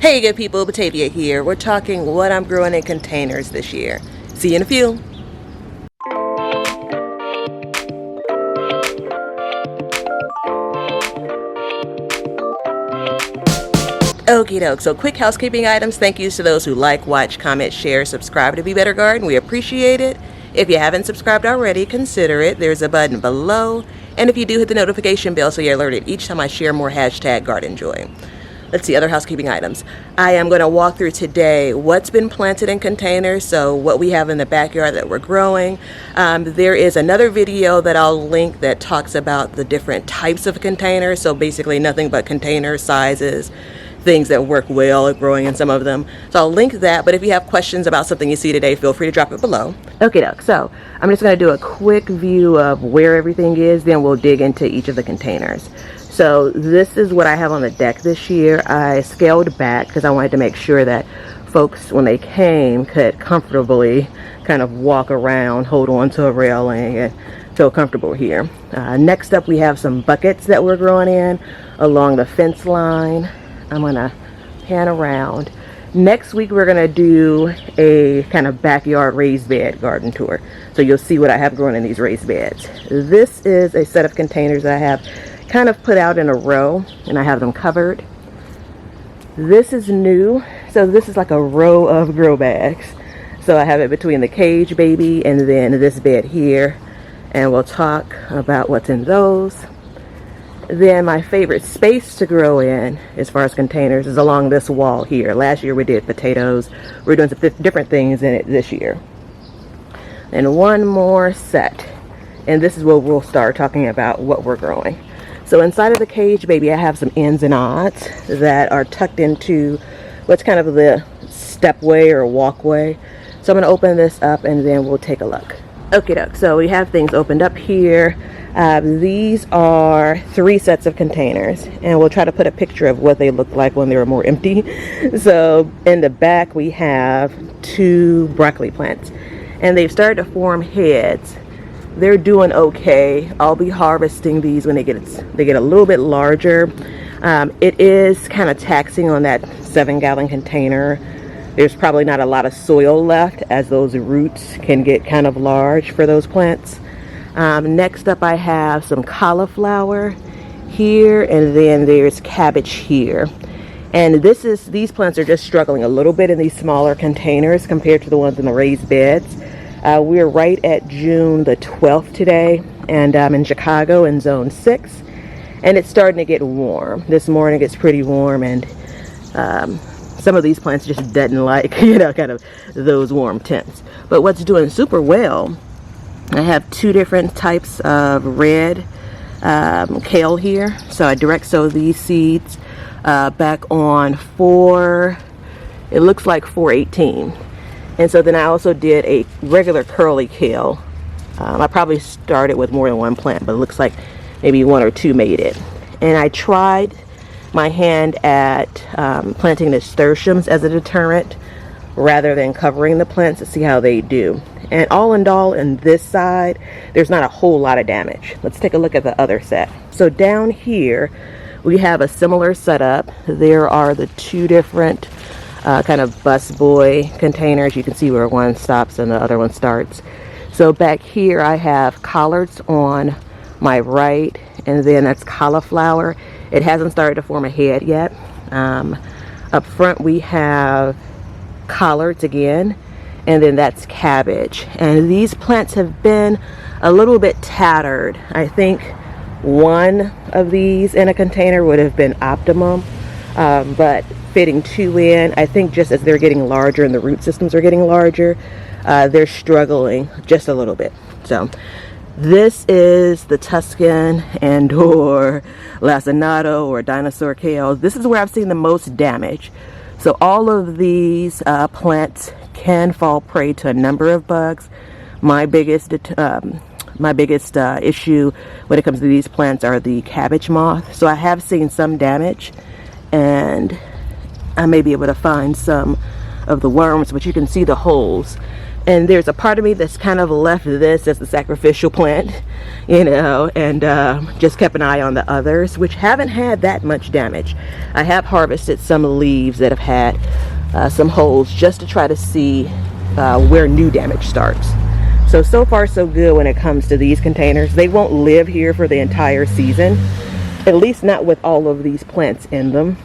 Hey good people, Batavia here. We're talking what I'm growing in containers this year. See you in a few. Okie doke, so quick housekeeping items. Thank yous to those who like, watch, comment, share, subscribe to Be Better Garden. We appreciate it. If you haven't subscribed already, consider it. There's a button below. And if you do, hit the notification bell so you're alerted each time I share more #GardenJoy. Let's see, other housekeeping items. I am going to walk through today what's been planted in containers, so what we have in the backyard that we're growing. There is another video that I'll link that talks about the different types of containers, so basically nothing but container sizes, things that work well at growing in some of them. So I'll link that, but if you have questions about something you see today, feel free to drop it below. Okay, doke. So I'm just going to do a quick view of where everything is, then we'll dig into each of the containers. So this is what I have on the deck this year. I scaled back because I wanted to make sure that folks, when they came, could comfortably kind of walk around, hold on to a railing, and feel comfortable here. Next up, we have some buckets that we're growing in along the fence line. I'm gonna pan around. Next week, we're gonna do a kind of backyard raised bed garden tour. So you'll see what I have growing in these raised beds. This is a set of containers that I have kind of put out in a row, and I have them covered. This is new, so this is like a row of grow bags. So I have it between the cage baby and then this bed here, and we'll talk about what's in those. Then my favorite space to grow in as far as containers is along this wall here. Last year we did potatoes. We're doing some different things in it this year. And one more set, and this is where we'll start talking about what we're growing. So inside of the cage baby, I have some ends and odds that are tucked into what's kind of the stepway or walkway. So I'm going to open this up and then we'll take a look. Okay, doke. So we have things opened up here. These are 3 sets of containers, and we'll try to put a picture of what they looked like when they were more empty. So in the back we have 2 broccoli plants, and they've started to form heads. They're doing okay. I'll be harvesting these when they get a little bit larger. It is kind of taxing on that 7-gallon container. There's probably not a lot of soil left as those roots can get kind of large for those plants. Next up I have some cauliflower here, and then there's cabbage here. And these plants are just struggling a little bit in these smaller containers compared to the ones in the raised beds. We're right at June the 12th today, and I'm in Chicago in zone 6, and it's starting to get warm. This morning it's pretty warm, and some of these plants just doesn't like, kind of those warm temps. But what's doing super well, I have 2 different types of red kale here. So I direct sow these seeds back on it looks like 418. And so then I also did a regular curly kale. I probably started with more than 1 plant, but it looks like maybe 1 or 2 made it. And I tried my hand at planting nasturtiums as a deterrent rather than covering the plants to see how they do. And all in all, in this side, there's not a whole lot of damage. Let's take a look at the other set. So down here, we have a similar setup. There are the 2 different kind of busboy containers. You can see where one stops and the other one starts. So back here I have collards on my right, and then that's cauliflower. It hasn't started to form a head yet. Up front we have collards again, and then that's cabbage. And these plants have been a little bit tattered. I think 1 of these in a container would have been optimum, but fitting 2 in, I think just as they're getting larger and the root systems are getting larger, they're struggling just a little bit. So this is the Tuscan and or lacinato or dinosaur kale. This is where I've seen the most damage. So all of these plants can fall prey to a number of bugs. My biggest issue when it comes to these plants are the cabbage moth. So I have seen some damage, and I may be able to find some of the worms, but you can see the holes And there's a part of me that's kind of left this as the sacrificial plant, you know, and just kept an eye on the others, which haven't had that much damage. I have harvested some leaves that have had some holes just to try to see where new damage starts. So far so good when it comes to these containers. They won't live here for the entire season, at least not with all of these plants in them.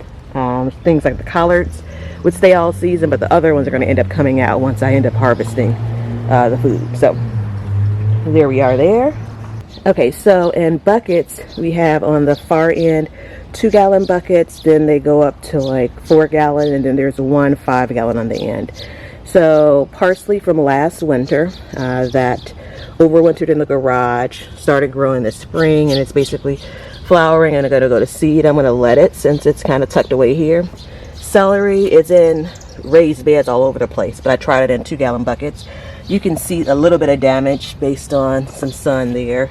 Things like the collards would stay all season, but the other ones are going to end up coming out once I end up harvesting the food. So there we are there. Okay, so in buckets, we have on the far end 2-gallon buckets, then they go up to like 4-gallon, and then there's one 5-gallon on the end. So parsley from last winter that overwintered in the garage, started growing this spring, and it's basically flowering and going to go to seed. I'm going to let it since it's kind of tucked away here. Celery is in raised beds all over the place, but I tried it in 2-gallon buckets. You can see a little bit of damage based on some sun there.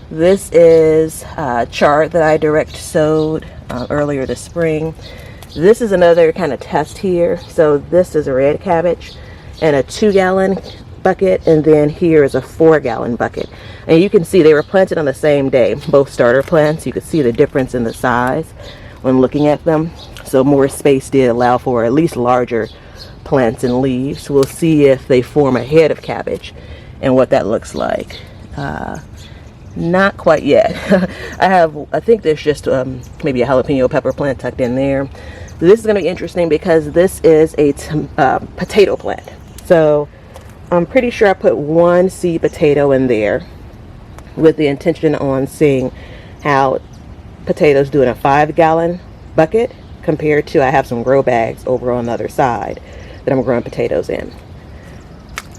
This is chard that I direct sowed earlier this spring. This is another kind of test here. So this is a red cabbage and a 2-gallon bucket, and then here is a 4-gallon bucket. And you can see they were planted on the same day, both starter plants. You can see the difference in the size when looking at them. So more space did allow for at least larger plants and leaves. We'll see if they form a head of cabbage and what that looks like. Not quite yet. I think there's just maybe a jalapeno pepper plant tucked in there. This is going to be interesting because this is a potato plant. So I'm pretty sure I put one seed potato in there with the intention on seeing how potatoes do in a 5-gallon bucket compared to, I have some grow bags over on the other side that I'm growing potatoes in.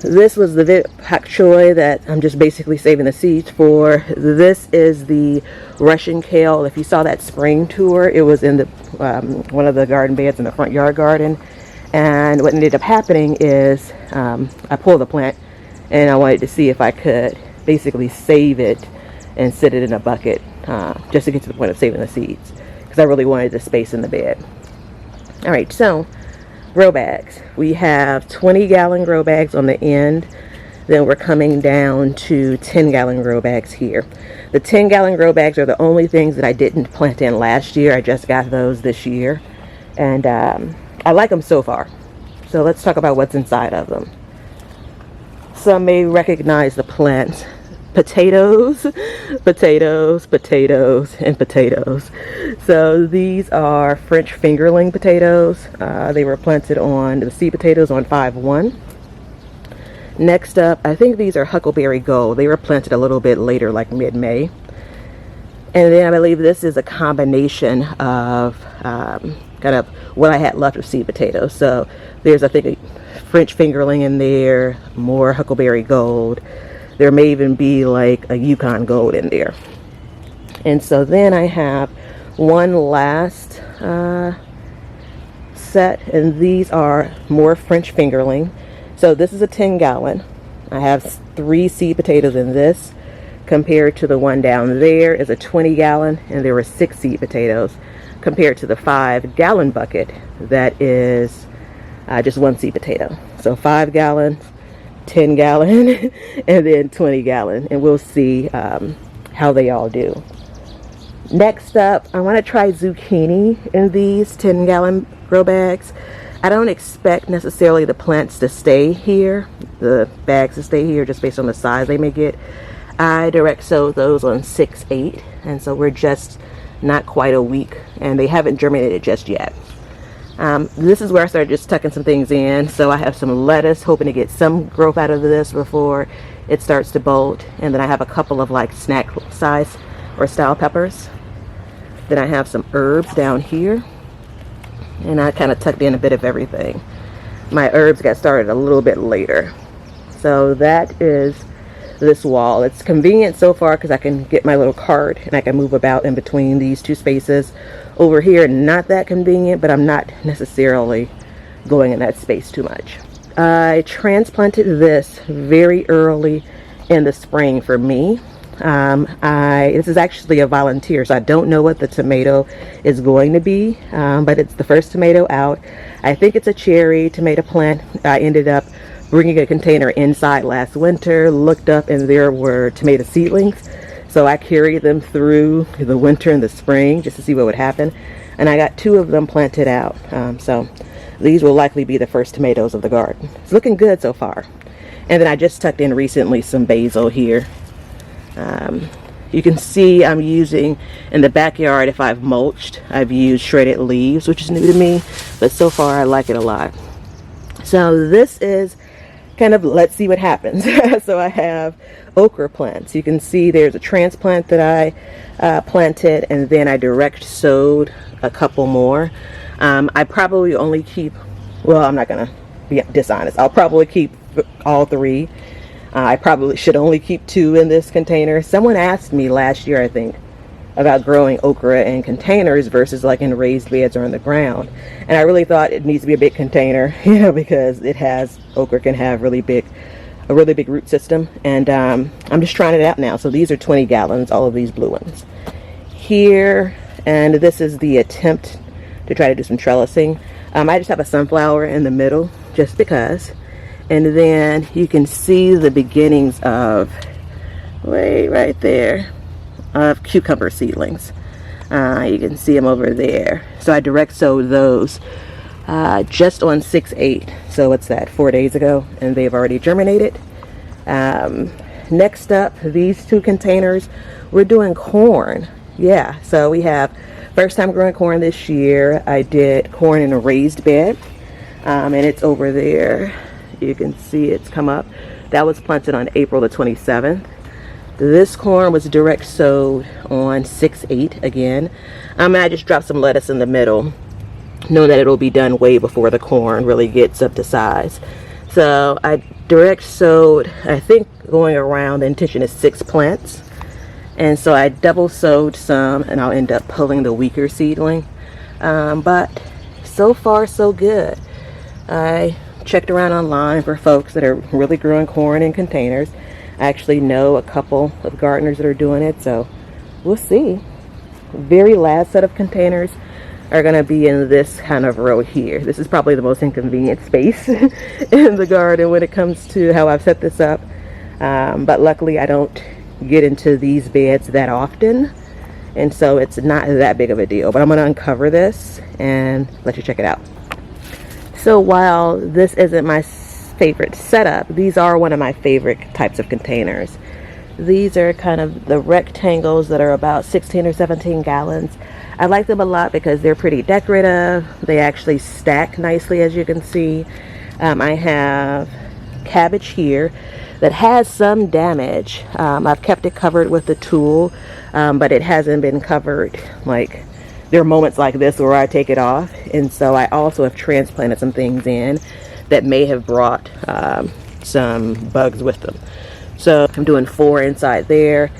This was the pak choy that I'm just basically saving the seeds for. This is the Russian kale. If you saw that spring tour, it was in the one of the garden beds in the front yard garden. And what ended up happening is I pulled the plant and I wanted to see if I could basically save it and sit it in a bucket just to get to the point of saving the seeds, because I really wanted the space in the bed. All right, so grow bags. We have 20-gallon grow bags on the end. Then we're coming down to 10-gallon grow bags here. The 10-gallon grow bags are the only things that I didn't plant in last year. I just got those this year. And I like them so far. So let's talk about what's inside of them. Some may recognize the plants. Potatoes, potatoes, potatoes, and potatoes. So these are French fingerling potatoes. They were planted on the seed potatoes on 5-1. Next up, I think these are Huckleberry Gold. They were planted a little bit later, like mid-May. And then I believe this is a combination of kind of what I had left of seed potatoes. So there's, I think, a French fingerling in there, more Huckleberry Gold. There may even be like a Yukon Gold in there. And so then I have one last set, and these are more French fingerling. So this is a 10-gallon. I have 3 seed potatoes in this, compared to the one down there is a 20-gallon, and there were 6 seed potatoes, compared to the 5-gallon bucket that is just 1 seed potato. So 5 gallons, 10 gallon, and then 20 gallon, and we'll see how they all do. Next up, I want to try zucchini in these 10-gallon grow bags. I don't expect necessarily the plants to stay here, the bags to stay here, just based on the size they may get. I direct sow those on 6-8, and so we're just not quite a week, and they haven't germinated just yet. This is where I started just tucking some things in. So I have some lettuce, hoping to get some growth out of this before it starts to bolt. And then I have a couple of like snack size or style peppers. Then I have some herbs down here. And I kind of tucked in a bit of everything. My herbs got started a little bit later. So that is this wall. It's convenient so far because I can get my little cart and I can move about in between these 2 spaces. Over here, not that convenient, but I'm not necessarily going in that space too much. I transplanted this very early in the spring for me. This is actually a volunteer, so I don't know what the tomato is going to be, but it's the first tomato out. I think it's a cherry tomato plant. I ended up bringing a container inside last winter, looked up and there were tomato seedlings. So I carried them through the winter and the spring just to see what would happen. And I got 2 of them planted out. So these will likely be the first tomatoes of the garden. It's looking good so far. And then I just tucked in recently some basil here. You can see I'm using, in the backyard, if I've mulched, I've used shredded leaves, which is new to me, but so far I like it a lot. So this is kind of, let's see what happens. So I have okra plants. You can see there's a transplant that I planted, and then I direct sowed a couple more. I probably only keep, well, I'm not gonna be dishonest, I'll probably keep all 3. I probably should only keep 2 in this container. Someone asked me last year, I think, about growing okra in containers versus like in raised beds or on the ground. And I really thought it needs to be a big container, you know, because okra can have a really big root system. And I'm just trying it out now. So these are 20 gallons, all of these blue ones. Here, and this is the attempt to try to do some trellising. I just have a sunflower in the middle, just because. And then you can see the beginnings of, right there, of cucumber seedlings. You can see them over there. So I direct sowed those just on 6/8. So what's that, 4 days ago? And they've already germinated. Next up, these 2 containers, we're doing corn. Yeah, so we have first time growing corn this year. I did corn in a raised bed, and it's over there. You can see it's come up. That was planted on April the 27th. This corn was direct sowed on 6/8 again. I just dropped some lettuce in the middle, knowing that it'll be done way before the corn really gets up to size. So I direct sowed, I think going around, the intention is 6 plants. And so I double sowed some, and I'll end up pulling the weaker seedling. But so far so good. I checked around online for folks that are really growing corn in containers. I actually know a couple of gardeners that are doing it, so we'll see. Very last set of containers are going to be in this kind of row here. This is probably the most inconvenient space in the garden when it comes to how I've set this up. But luckily I don't get into these beds that often, and so it's not that big of a deal. But I'm going to uncover this and let you check it out. So while this isn't my favorite setup, these are one of my favorite types of containers. These are kind of the rectangles that are about 16 or 17 gallons. I like them a lot because they're pretty decorative. They actually stack nicely, as you can see. I have cabbage here that has some damage. I've kept it covered with the tool, but it hasn't been covered. Like, there are moments like this where I take it off, and so I also have transplanted some things in that may have brought some bugs with them. So I'm doing 4 inside there.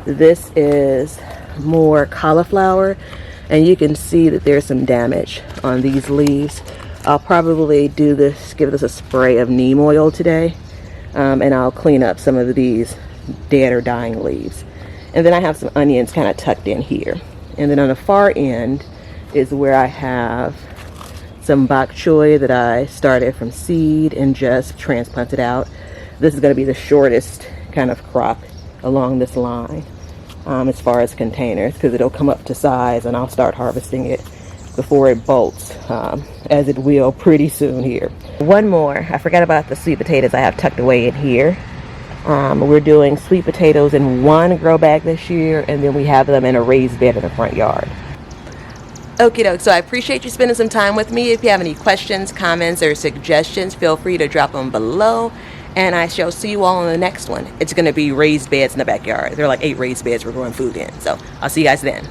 This is more cauliflower, and you can see that there's some damage on these leaves. I'll probably give this a spray of neem oil today, and I'll clean up some of these dead or dying leaves. And then I have some onions kind of tucked in here. And then on the far end is where I have some bok choy that I started from seed and just transplanted out. This is going to be the shortest kind of crop along this line as far as containers, because it'll come up to size and I'll start harvesting it before it bolts, as it will pretty soon here. One more, I forgot about the sweet potatoes I have tucked away in here. We're doing sweet potatoes in 1 grow bag this year, and then we have them in a raised bed in the front yard. Okie doke, so I appreciate you spending some time with me. If you have any questions, comments, or suggestions, feel free to drop them below, and I shall see you all in the next one. It's going to be raised beds in the backyard. There are like 8 raised beds we're growing food in, so I'll see you guys then.